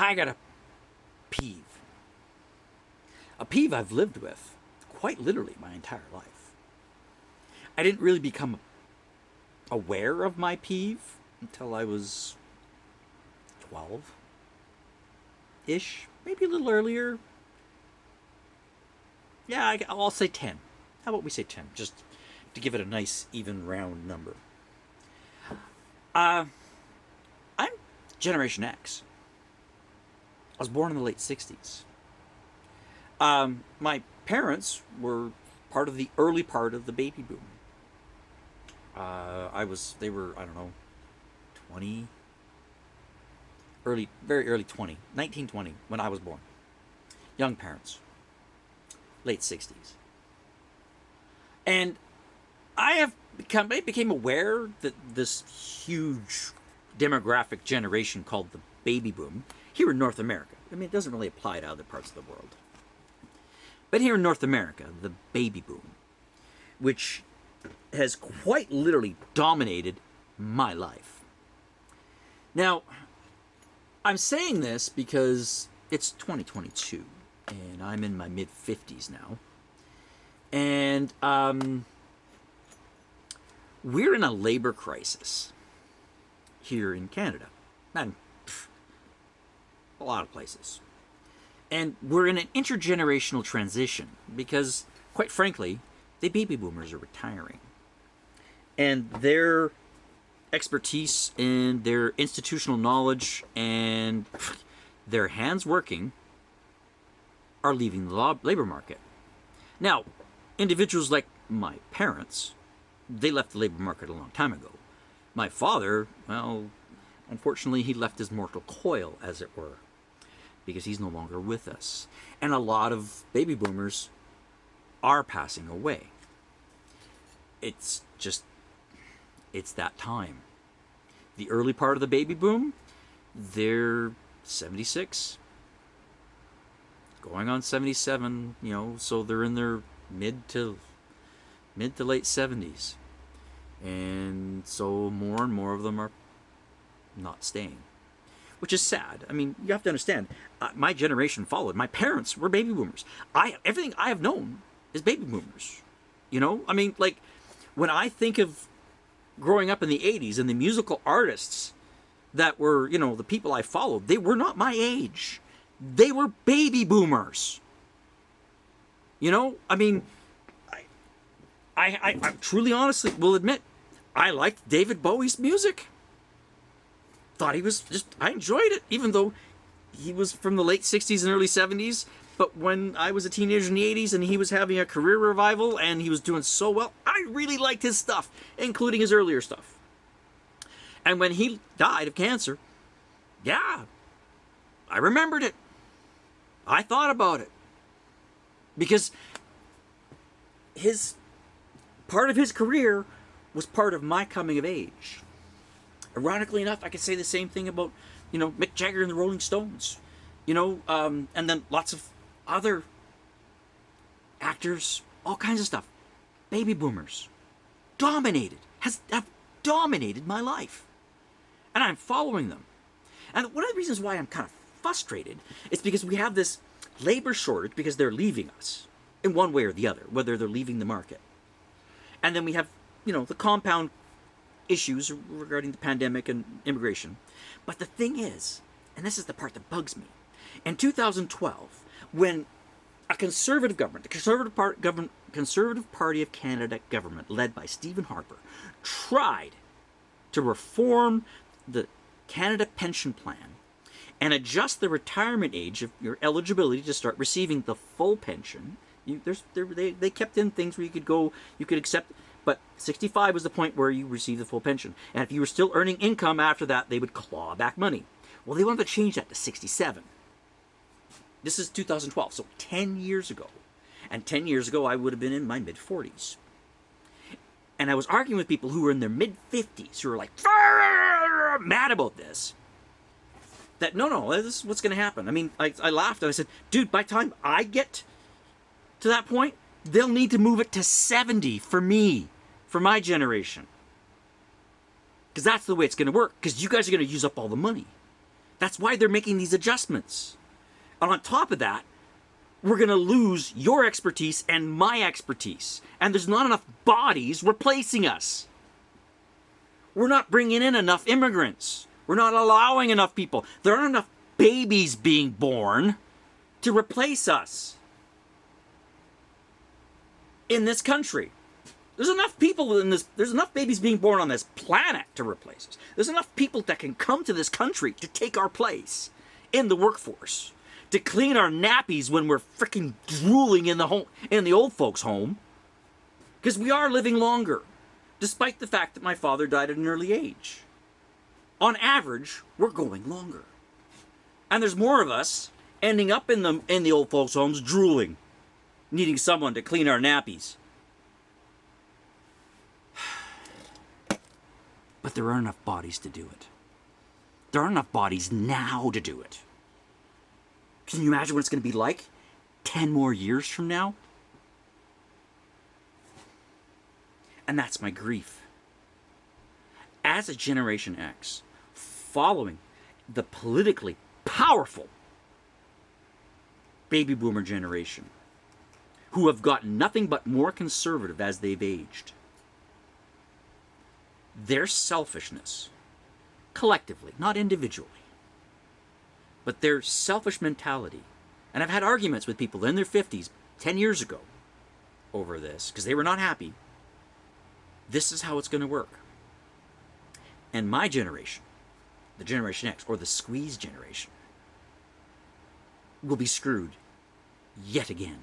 I got a peeve. A peeve I've lived with quite literally my entire life. I didn't really become aware of my peeve until I was 12-ish, maybe a little earlier. Yeah, I'll say 10. How about we say 10, just to give it a nice, even, round number. I'm Generation X. I was born in the late 60s. My parents were part of the early part of the baby boom. They were, I don't know, 20, very early 1920, when I was born. Young parents. Late 60s. And I became aware that this huge demographic generation called the baby boom, here in North America, I mean, it doesn't really apply to other parts of the world, but here in North America, the baby boom, which has quite literally dominated my life. Now, I'm saying this because it's 2022, and I'm in my mid-50s now, and we're in a labor crisis here in Canada, and a lot of places. And we're in an intergenerational transition because, quite frankly, the baby boomers are retiring. And their expertise and their institutional knowledge and their hands working are leaving the labor market. Now, individuals like my parents, they left the labor market a long time ago. My father, well, unfortunately, he left his mortal coil, as it were, because he's no longer with us. And a lot of baby boomers are passing away. It's that time. The early part of the baby boom, they're 76, going on 77, so they're in their mid to late 70s. And so more and more of them are not staying, which is sad. I mean, you have to understand, my generation followed. My parents were baby boomers. Everything I have known is baby boomers. I mean, like, when I think of growing up in the 80s and the musical artists that were, the people I followed, they were not my age. They were baby boomers. I mean, I truly honestly will admit, I liked David Bowie's music. Thought he was I enjoyed it, even though he was from the late 60s and early 70s. But when I was a teenager in the 80s and he was having a career revival and he was doing so well, I really liked his stuff, including his earlier stuff. And when he died of cancer, yeah, I remembered it. I thought about it. Because part of his career was part of my coming of age. Ironically enough, I could say the same thing about, Mick Jagger and the Rolling Stones. And then lots of other actors, all kinds of stuff. Baby boomers. Have dominated my life. And I'm following them. And one of the reasons why I'm kind of frustrated is because we have this labor shortage because they're leaving us in one way or the other, whether they're leaving the market. And then we have, the compound issues regarding the pandemic and immigration. But the thing is, and this is the part that bugs me, in 2012, when a conservative government, the Conservative Party of Canada government, led by Stephen Harper, tried to reform the Canada Pension Plan and adjust the retirement age of your eligibility to start receiving the full pension. They kept in things where you could accept, but 65 was the point where you received the full pension. And if you were still earning income after that, they would claw back money. Well, they wanted to change that to 67. This is 2012, so 10 years ago. And 10 years ago, I would have been in my mid-40s. And I was arguing with people who were in their mid-50s, who were like, mad about this. That, no, this is what's going to happen. I mean, I laughed and I said, dude, by the time I get to that point, they'll need to move it to 70 for me, for my generation. Because that's the way it's going to work, because you guys are going to use up all the money. That's why they're making these adjustments. And on top of that, we're going to lose your expertise and my expertise. And there's not enough bodies replacing us. We're not bringing in enough immigrants. We're not allowing enough people. There aren't enough babies being born to replace us in this country. There's enough people in this, there's enough babies being born on this planet to replace us. There's enough people that can come to this country to take our place in the workforce, to clean our nappies when we're freaking drooling in the home, in the old folks' home. Because we are living longer, despite the fact that my father died at an early age. On average, we're going longer. And there's more of us ending up in the old folks' homes drooling, needing someone to clean our nappies. But there aren't enough bodies to do it. There aren't enough bodies now to do it. Can you imagine what it's going to be like 10 more years from now? And that's my grief. As a Generation X, following the politically powerful baby boomer generation, who have gotten nothing but more conservative as they've aged, their selfishness, collectively, not individually, but their selfish mentality, and I've had arguments with people in their 50s 10 years ago over this, because they were not happy. This is how it's going to work. And my generation, the Generation X, or the squeeze generation, will be screwed yet again.